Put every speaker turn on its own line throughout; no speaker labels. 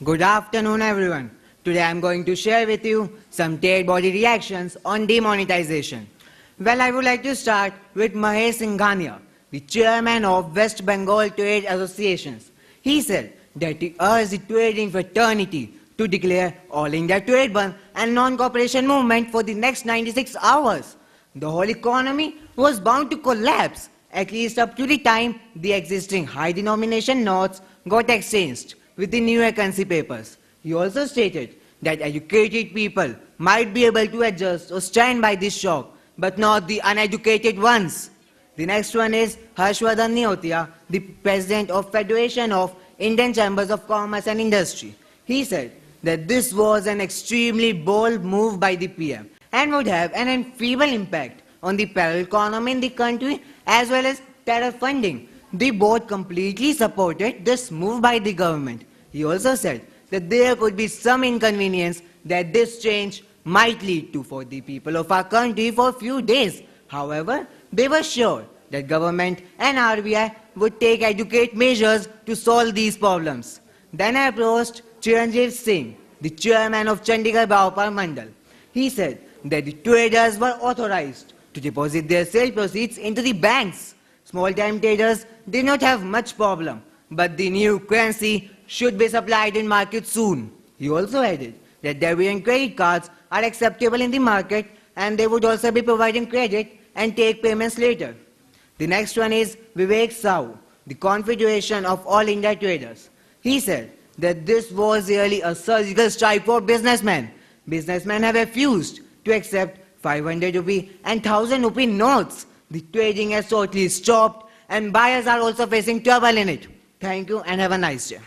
Good afternoon, everyone. Today I'm going to share with you some trade body reactions on demonetization. Well, I would like to start with Mahesh Singhania, the chairman of West Bengal Trade Associations. He said that he urged the trading fraternity to declare all India trade ban and non-cooperation movement for the next 96 hours. The whole economy was bound to collapse, at least up to the time the existing high denomination notes got exchanged with the new currency papers. He also stated that educated people might be able to adjust or stand by this shock, but not the uneducated ones. The next one is Harshvardhan Neotia, the president of Federation of Indian Chambers of Commerce and Industry. He said that this was an extremely bold move by the PM and would have an unfeasible impact on the parallel economy in the country as well as terror funding. The board completely supported this move by the government. He also said that there could be some inconvenience that this change might lead to for the people of our country for a few days. However, they were sure that government and RBI would take adequate measures to solve these problems. Then I approached Chiranjeev Singh, the chairman of Chandigarh Bhopal Mandal. He said that the traders were authorized to deposit their sale proceeds into the banks. Small-time traders did not have much problem, but the new currency should be supplied in market soon. He also added that debit and credit cards are acceptable in the market and they would also be providing credit and take payments later. The next one is Vivek Sahu, the Confederation of All India Traders. He said that this was really a surgical strike for businessmen. Businessmen have refused to accept 500 rupee and 1000 rupee notes. The trading has totally stopped and buyers are also facing trouble in it. Thank you and have a nice day.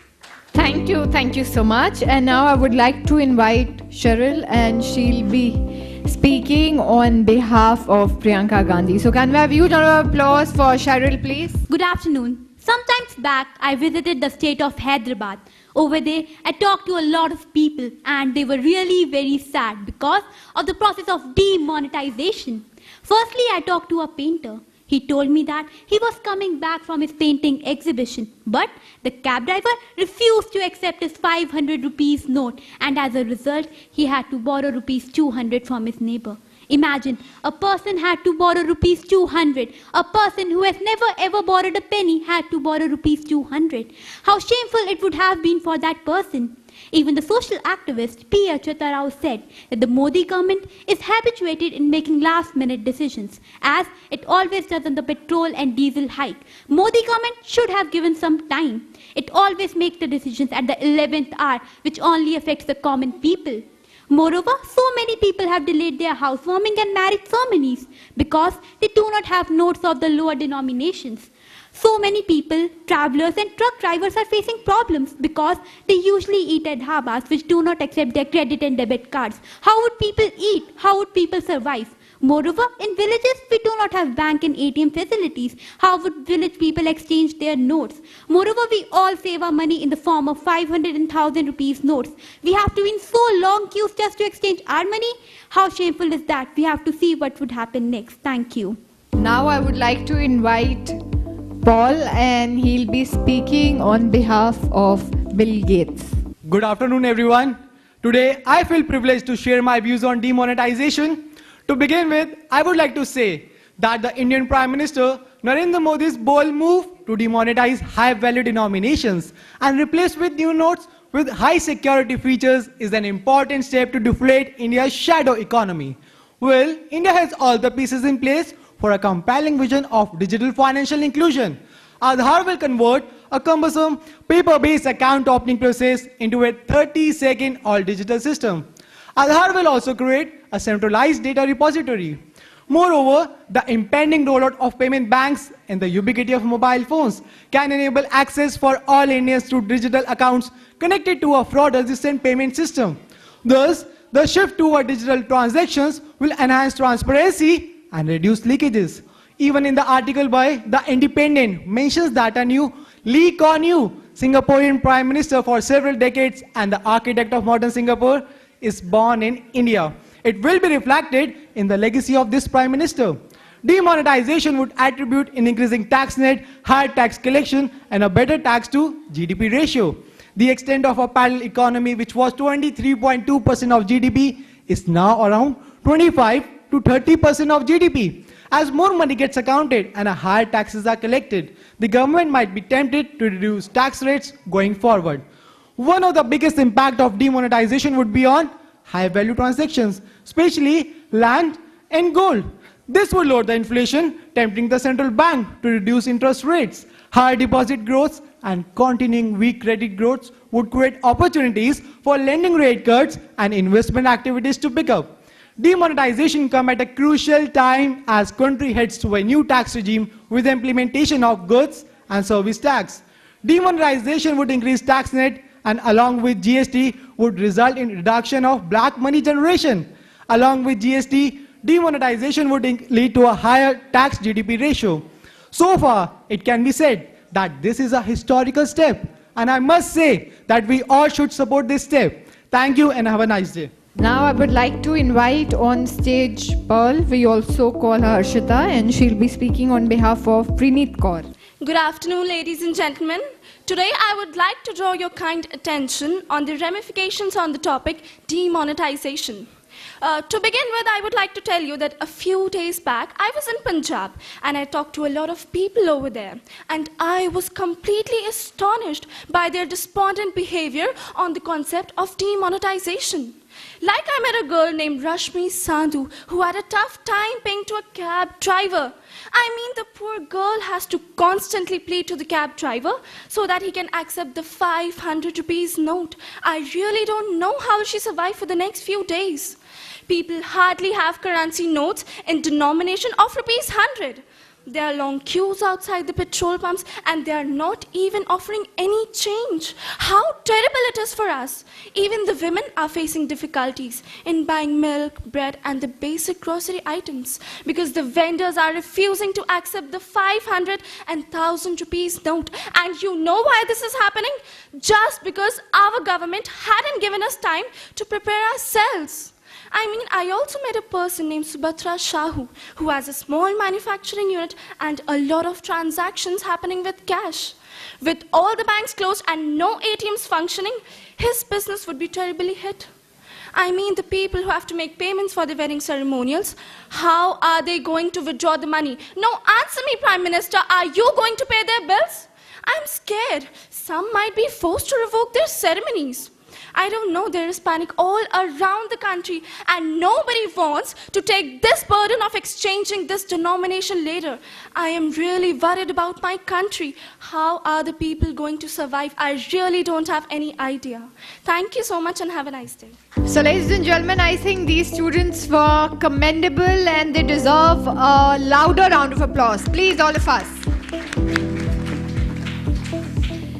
Thank you so much. And now I would like to invite Cheryl, and she'll be speaking on behalf of Priyanka Gandhi. So can we have huge round of applause for Cheryl, please?
Good afternoon. Sometimes back, I visited the state of Hyderabad. Over there, I talked to a lot of people and they were really very sad because of the process of demonetization. Firstly, I talked to a painter. He told me that he was coming back from his painting exhibition, but the cab driver refused to accept his 500 rupees note, and as a result, he had to borrow rupees 200 from his neighbor. Imagine, a person had to borrow rupees 200. A person who has never ever borrowed a penny had to borrow rupees 200. How shameful it would have been for that person. Even the social activist P. Achyuta Rao said that the Modi government is habituated in making last-minute decisions, as it always does on the petrol and diesel hike. Modi government should have given some time. It always makes the decisions at the 11th hour, which only affects the common people. Moreover, so many people have delayed their housewarming and marriage ceremonies because they do not have notes of the lower denominations. So many people, travelers and truck drivers are facing problems because they usually eat at dhabas which do not accept their credit and debit cards. How would people eat? How would people survive? Moreover, in villages, we do not have bank and ATM facilities. How would village people exchange their notes? Moreover, we all save our money in the form of 500 and 1000 rupees notes. We have to be in so long queues just to exchange our money. How shameful is that? We have to see what would happen next. Thank you.
Now I would like to invite Paul, and he'll be speaking on behalf of Bill Gates.
Good afternoon, everyone. Today, I feel privileged to share my views on demonetization. To begin with, I would like to say that the Indian Prime Minister Narendra Modi's bold move to demonetize high-value denominations and replace with new notes with high security features is an important step to deflate India's shadow economy. Well, India has all the pieces in place for a compelling vision of digital financial inclusion. Aadhaar will convert a cumbersome paper-based account opening process into a 30-second all-digital system. Aadhaar will also create a centralized data repository. Moreover, the impending rollout of payment banks and the ubiquity of mobile phones can enable access for all Indians through digital accounts connected to a fraud-resistant payment system. Thus, the shift toward digital transactions will enhance transparency and reduce leakages. Even in the article by The Independent mentions that a new Lee Kuan Yew, Singaporean Prime Minister for several decades and the architect of modern Singapore, is born in India. It will be reflected in the legacy of this Prime Minister. Demonetization would attribute an increasing tax net, higher tax collection, and a better tax to GDP ratio. The extent of our parallel economy, which was 23.2% of GDP, is now around 25 to 30% of GDP. As more money gets accounted and higher taxes are collected, the government might be tempted to reduce tax rates going forward. One of the biggest impact of demonetization would be on high value transactions, especially land and gold. This would lower the inflation, tempting the central bank to reduce interest rates. Higher deposit growth and continuing weak credit growth would create opportunities for lending rate cuts and investment activities to pick up. Demonetization comes at a crucial time as country heads to a new tax regime with the implementation of goods and service tax. Demonetization would increase tax net and along with GST would result in reduction of black money generation. Along with GST, demonetization would lead to a higher tax GDP ratio. So far, it can be said that this is a historical step, and I must say that we all should support this step. Thank you and have a nice day.
Now I would like to invite on stage Pearl. We also call her Harshita, and she'll be speaking on behalf of Preneet Kaur.
Good afternoon, ladies and gentlemen. Today I would like to draw your kind attention on the ramifications on the topic demonetization. To begin with, I would like to tell you that a few days back, I was in Punjab and I talked to a lot of people over there. And I was completely astonished by their despondent behavior on the concept of demonetization. Like I met a girl named Rashmi Sandhu who had a tough time paying to a cab driver. I mean, the poor girl has to constantly plead to the cab driver so that he can accept the 500 rupees note. I really don't know how she survived for the next few days. People hardly have currency notes in denomination of rupees 100. There are long queues outside the petrol pumps and they are not even offering any change. How terrible it is for us. Even the women are facing difficulties in buying milk, bread and the basic grocery items because the vendors are refusing to accept the 500 and 1000 rupees note. And you know why this is happening? Just because our government hadn't given us time to prepare ourselves. I mean, I also met a person named Subhatra Shahu who has a small manufacturing unit and a lot of transactions happening with cash. With all the banks closed and no ATMs functioning, his business would be terribly hit. I mean, the people who have to make payments for the wedding ceremonials, how are they going to withdraw the money? No, answer me, Prime Minister, are you going to pay their bills? I'm scared. Some might be forced to revoke their ceremonies. I don't know, there is panic all around the country and nobody wants to take this burden of exchanging this denomination later. I am really worried about my country. How are the people going to survive? I really don't have any idea. Thank you so much and have a nice day.
So ladies and gentlemen, I think these students were commendable and they deserve a louder round of applause. Please, all of us.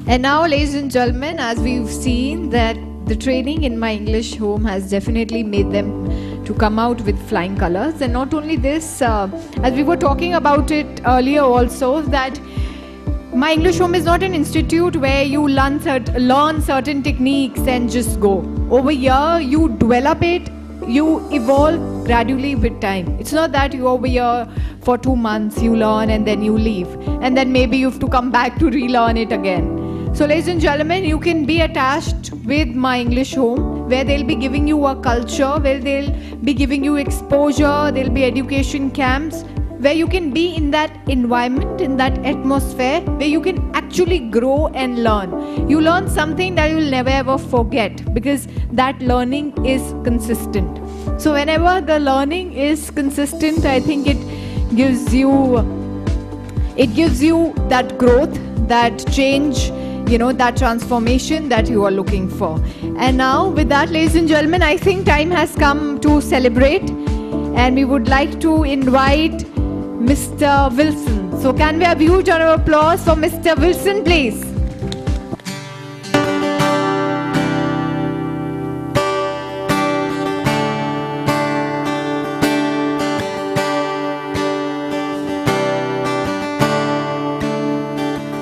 And now, ladies and gentlemen, as we've seen that the training in my English home has definitely made them to come out with flying colors. And not only this, as we were talking about it earlier also, that my English home is not an institute where you learn certain techniques and just go. Over here, you develop it, you evolve gradually with time. It's not that you over here for 2 months, you learn and then you leave. And then maybe you have to come back to relearn it again. So ladies and gentlemen, you can be attached with my English home where they'll be giving you a culture, where they'll be giving you exposure, there'll be education camps, where you can be in that environment, in that atmosphere, where you can actually grow and learn. You learn something that you'll never ever forget because that learning is consistent. So whenever the learning is consistent, I think it gives you that growth, that change, that transformation that you are looking for. And now with that, ladies and gentlemen, I think time has come to celebrate and we would like to invite Mr. Wilson. So can we have a huge round of applause for Mr. Wilson, please?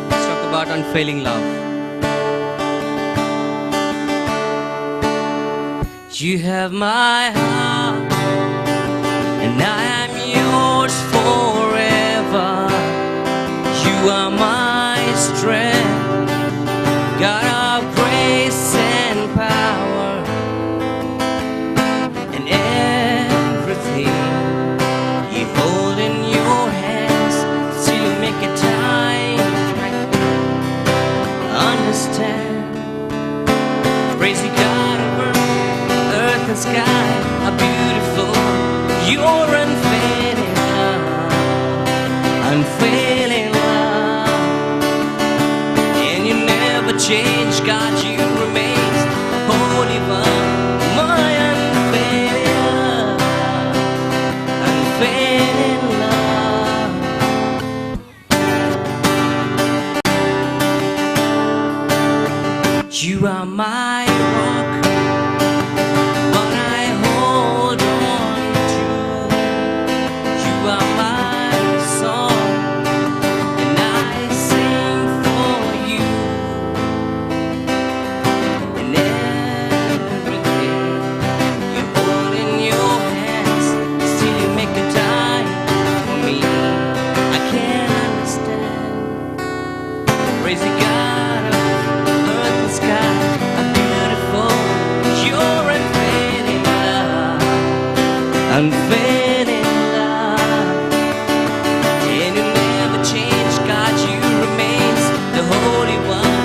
Let's talk about unfailing love. You have my heart, and I am yours forever. You are my strength, God of grace. Praise the God of earth and sky are beautiful. You're unfailing love, unfailing love. And you never change, God, you remain holy one. My unfailing love, unfailing love. You are my rock, what I hold on to. You are my song, and I sing for you. And everything you hold in your hands, still you make the time for me. I can't understand. Praise the God of earth and sky are beautiful. You're unfailing love, unfailing love. And you never change, God, you remain the Holy One.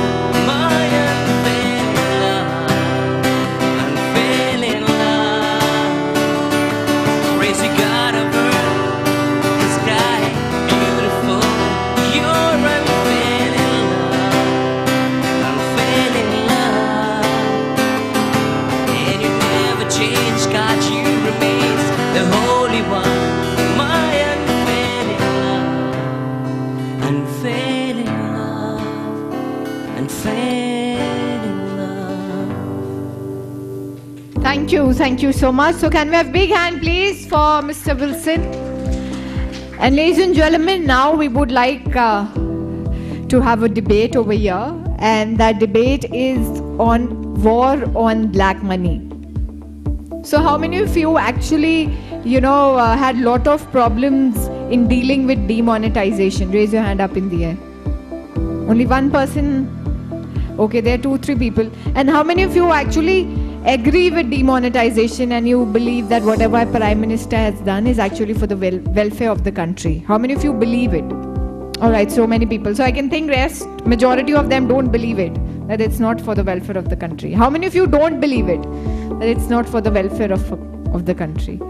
My unfailing love, unfailing love. Praise the God of earth and sky, beautiful. You're unfailing love, unfailing love. And you never change, God, you remain the Holy One. My unfailing love, unfailing love, unfailing love.
Thank you so much. So can we have a big hand please for Mr. Wilson? And ladies and gentlemen, now we would like to have a debate over here, and that debate is on war on black money. So how many of you actually, had lot of problems in dealing with demonetization? Raise your hand up in the air. Only one person? Okay, there are 2-3 people. And how many of you actually agree with demonetization and you believe that whatever our Prime Minister has done is actually for the welfare of the country? How many of you believe it? Alright, so many people. So I can think majority of them don't believe it, that it's not for the welfare of the country. How many of you don't believe it, that it's not for the welfare of the country?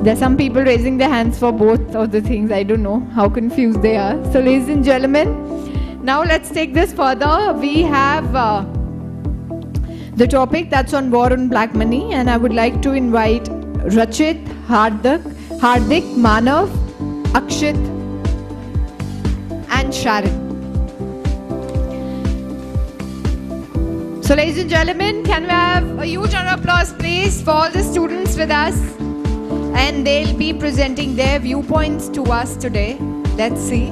There are some people raising their hands for both of the things. I don't know how confused they are. So ladies and gentlemen, now let's take this further. We have the topic that's on war on black money, and I would like to invite Rachit, Hardik, Manav, Akshit and Sharon. So ladies and gentlemen, can we have a huge round of applause please for all the students with us, and they'll be presenting their viewpoints to us today. Let's see.